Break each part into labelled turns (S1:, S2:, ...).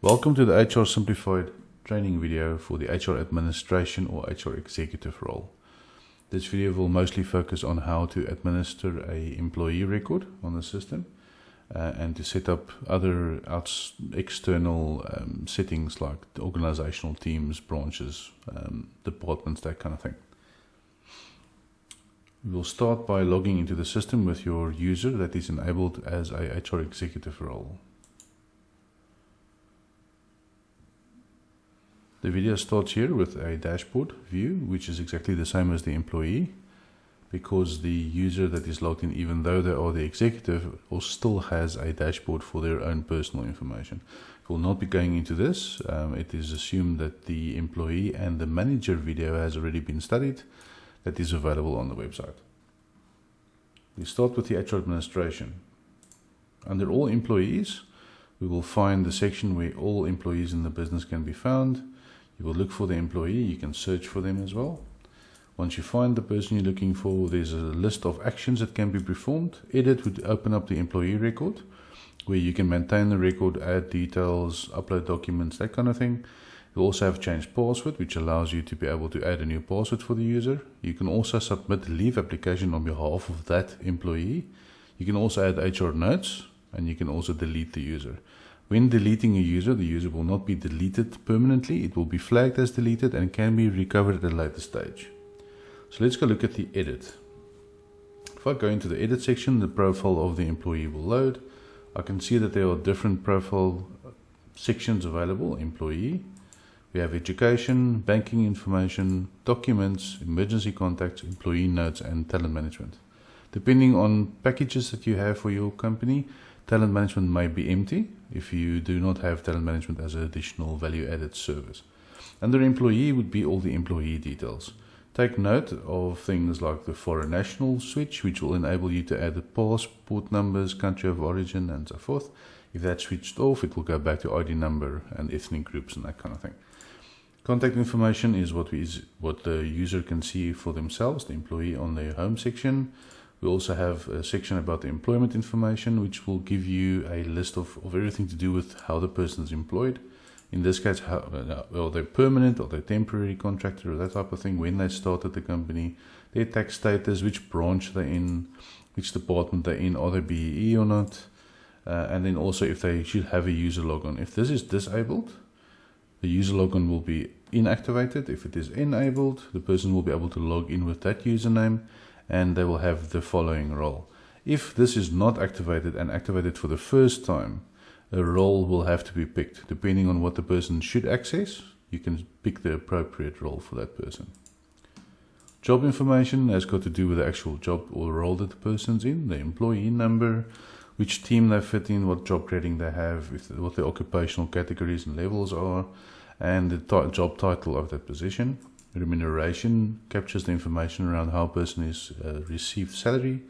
S1: Welcome to the HR Simplified training video for the HR administration or HR executive role. This video will mostly focus on how to administer an employee record on the system and to set up other external settings like the organizational teams, branches, departments, that kind of thing. We will start by logging into the system with your user that is enabled as a HR executive role. The video starts here with a dashboard view, which is exactly the same as the employee, because the user that is logged in, even though they are the executive, still has a dashboard for their own personal information. We will not be going into this. It is assumed that the employee and the manager video has already been studied. That is available on the website. We start with the HR administration. Under all employees, we will find the section where all employees in the business can be found. You will look for the employee, you can search for them as well. Once you find the person you're looking for, there's a list of actions that can be performed. Edit would open up the employee record, where you can maintain the record, add details, upload documents, that kind of thing. You also have change password, which allows you to be able to add a new password for the user. You can also submit a leave application on behalf of that employee. You can also add HR notes, and you can also delete the user. When deleting a user, the user will not be deleted permanently. It will be flagged as deleted and can be recovered at a later stage. So let's go look at the edit. If I go into the edit section, the profile of the employee will load. I can see that there are different profile sections available. Employee, we have education, banking information, documents, emergency contacts, employee notes, and talent management. Depending on packages that you have for your company, talent management may be empty if you do not have talent management as an additional value-added service. Under employee would be all the employee details. Take note of things like the foreign national switch, which will enable you to add the passport numbers, country of origin, and so forth. If that's switched off, it will go back to ID number and ethnic groups and that kind of thing. Contact information is what the user can see for themselves, the employee on their home section. We also have a section about the employment information, which will give you a list of everything to do with how the person is employed. In this case, are they permanent or they're temporary contractor or that type of thing, when they started the company, their tax status, which branch they're in, which department they're in, are they BEE or not, and then also if they should have a user logon. If this is disabled, the user logon will be inactivated. If it is enabled, the person will be able to log in with that username, and they will have the following role. If this is not activated and activated for the first time, a role will have to be picked. Depending on what the person should access, you can pick the appropriate role for that person. Job information has got to do with the actual job or role that the person's in, the employee number, which team they fit in, what job grading they have, what the occupational categories and levels are, and the job title of that position. Remuneration captures the information around how a person is received salary.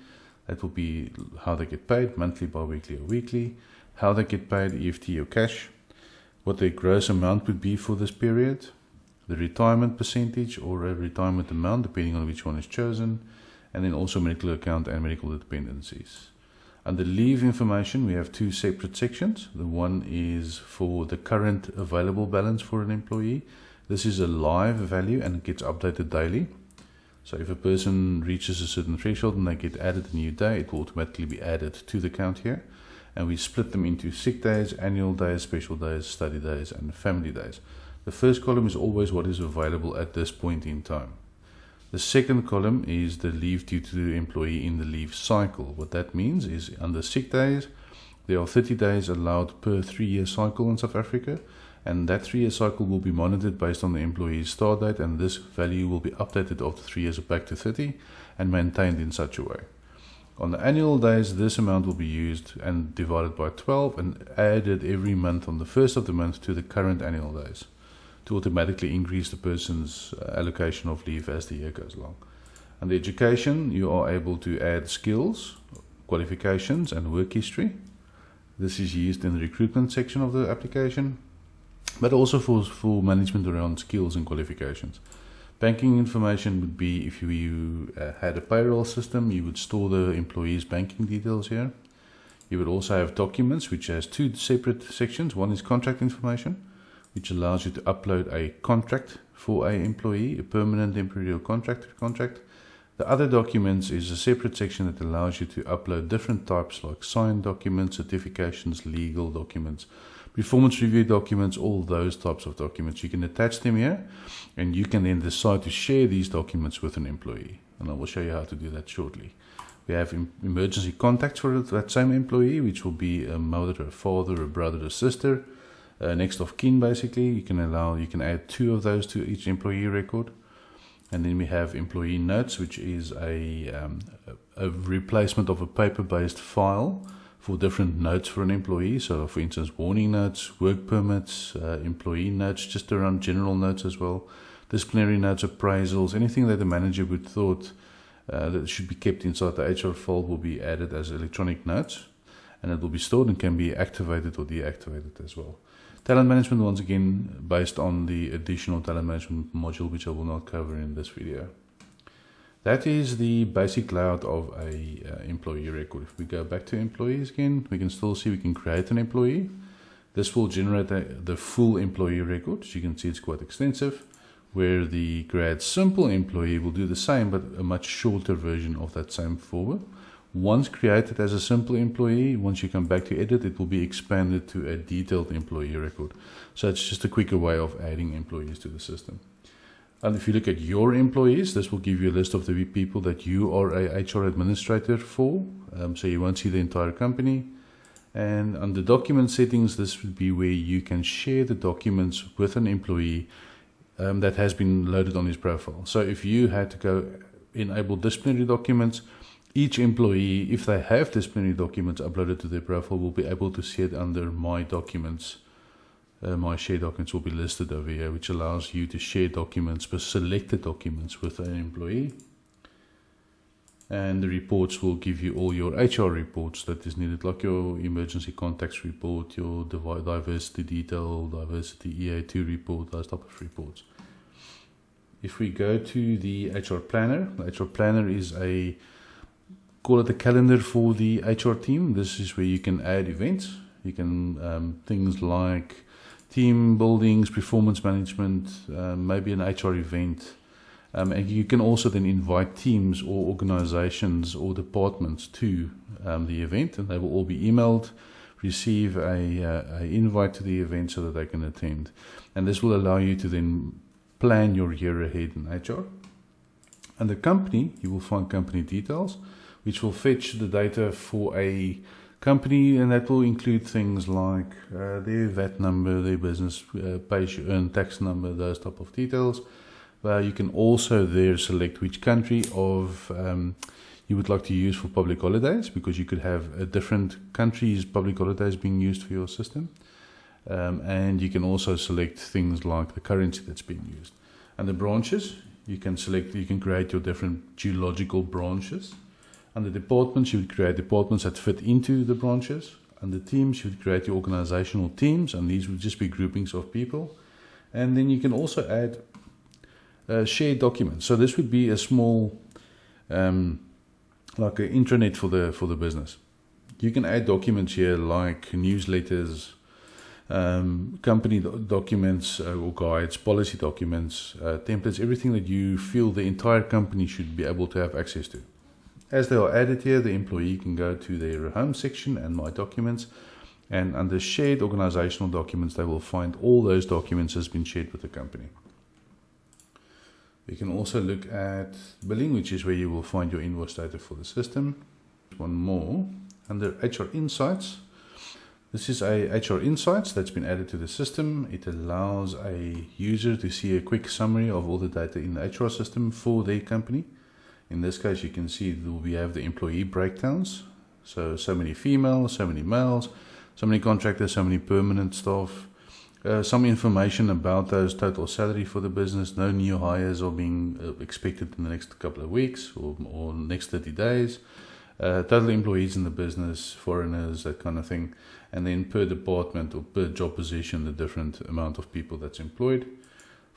S1: That will be how they get paid, monthly, bi-weekly, or weekly. How they get paid, EFT or cash. What their gross amount would be for this period. The retirement percentage or a retirement amount, depending on which one is chosen. And then also medical account and medical dependencies. Under leave information, we have two separate sections. The one is for the current available balance for an employee. This is a live value and it gets updated daily. So if a person reaches a certain threshold and they get added a new day, it will automatically be added to the count here. And we split them into sick days, annual days, special days, study days, and family days. The first column is always what is available at this point in time. The second column is the leave due to the employee in the leave cycle. What that means is under sick days, there are 30 days allowed per 3-year cycle in South Africa. And that 3-year cycle will be monitored based on the employee's start date, and this value will be updated after 3 years back to 30 and maintained in such a way. On the annual days, this amount will be used and divided by 12 and added every month on the first of the month to the current annual days to automatically increase the person's allocation of leave as the year goes along. Under education, you are able to add skills, qualifications, and work history. This is used in the recruitment section of the application, but also for management around skills and qualifications. Banking information would be if you had a payroll system, you would store the employee's banking details here. You would also have documents, which has two separate sections. One is contract information, which allows you to upload a contract for an employee, a permanent, temporary, or contract. The other documents is a separate section that allows you to upload different types like signed documents, certifications, legal documents, performance review documents, all those types of documents. You can attach them here, and you can then decide to share these documents with an employee. And I will show you how to do that shortly. We have emergency contacts for that same employee, which will be a mother, a father, a brother, a sister, next of kin basically. You can add 2 of those to each employee record. And then we have employee notes, which is a replacement of a paper-based file for different notes for an employee. So for instance, warning notes, work permits, employee notes, just around general notes as well, disciplinary notes, appraisals, anything that the manager would thought that should be kept inside the HR file will be added as electronic notes, and it will be stored and can be activated or deactivated as well. Talent management, once again, based on the additional talent management module, which I will not cover in this video. That is the basic layout of a employee record. If we go back to employees again, we can still see we can create an employee. This will generate the full employee record. As you can see, it's quite extensive, where the grad simple employee will do the same, but a much shorter version of that same form. Once created as a simple employee, once you come back to edit, it will be expanded to a detailed employee record. So it's just a quicker way of adding employees to the system. And if you look at your employees, this will give you a list of the people that you are a HR administrator for. So you won't see the entire company. And under document settings, this would be where you can share the documents with an employee that has been loaded on his profile. So if you had to go enable disciplinary documents, each employee, if they have disciplinary documents uploaded to their profile, will be able to see it under My Documents. My Share Documents will be listed over here, which allows you to share documents, but selected documents with an employee. And the reports will give you all your HR reports that is needed, like your emergency contacts report, your diversity detail, diversity EA2 report, those type of reports. If we go to the HR Planner, the HR Planner is call it a calendar for the HR team. This is where you can add events. You can things like team buildings, performance management, maybe an HR event. And you can also then invite teams or organizations or departments to the event, and they will all be emailed, receive a invite to the event so that they can attend. And this will allow you to then plan your year ahead in HR. Under company, you will find company details, which will fetch the data for a company, and that will include things like their VAT number, their business pay as you earn tax number, those type of details. You can also there select which country you would like to use for public holidays, because you could have a different country's public holidays being used for your system. And you can also select things like the currency that's being used. And the branches, you can create your different geological branches. Under departments, you would create departments that fit into the branches. Under teams, you would create your organizational teams, and these would just be groupings of people. And then you can also add shared documents. So this would be a small, like an intranet for the business. You can add documents here like newsletters, company documents or guides, policy documents, templates, everything that you feel the entire company should be able to have access to. As they are added here, the employee can go to their home section and My Documents, and under shared organizational documents, they will find all those documents has been shared with the company. We can also look at billing, which is where you will find your invoice data for the system. One more, under HR Insights. This is a HR Insights that's been added to the system. It allows a user to see a quick summary of all the data in the HR system for their company. In this case, you can see that we have the employee breakdowns. So many females, so many males, so many contractors, so many permanent staff. Some information about those total salary for the business. No new hires are being expected in the next couple of weeks or next 30 days. Total employees in the business, foreigners, that kind of thing. And then per department or per job position, the different amount of people that's employed.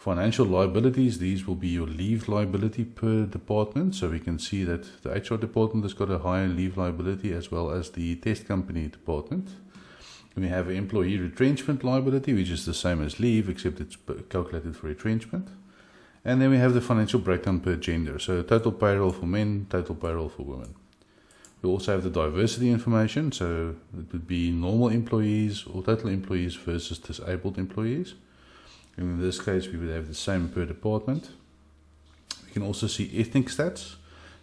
S1: Financial liabilities, these will be your leave liability per department. So we can see that the HR department has got a higher leave liability as well as the test company department. We have employee retrenchment liability, which is the same as leave, except it's calculated for retrenchment. And then we have the financial breakdown per gender. So total payroll for men, total payroll for women. We also have the diversity information. So it would be normal employees or total employees versus disabled employees. And in this case, we would have the same per department. We can also see ethnic stats.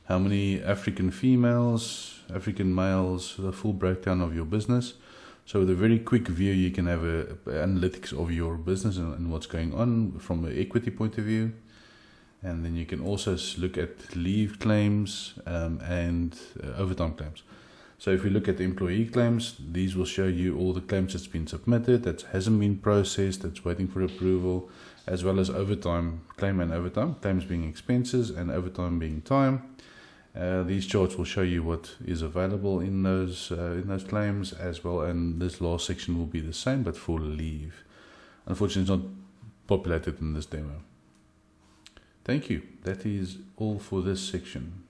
S1: How many African females, African males, the full breakdown of your business. So with a very quick view, you can have analytics of your business and what's going on from an equity point of view. And then you can also look at leave claims and overtime claims. So if we look at the employee claims, these will show you all the claims that's been submitted, that hasn't been processed, that's waiting for approval, as well as overtime, claim and overtime, claims being expenses and overtime being time. These charts will show you what is available in those claims as well, and this last section will be the same but for leave. Unfortunately, it's not populated in this demo. Thank you. That is all for this section.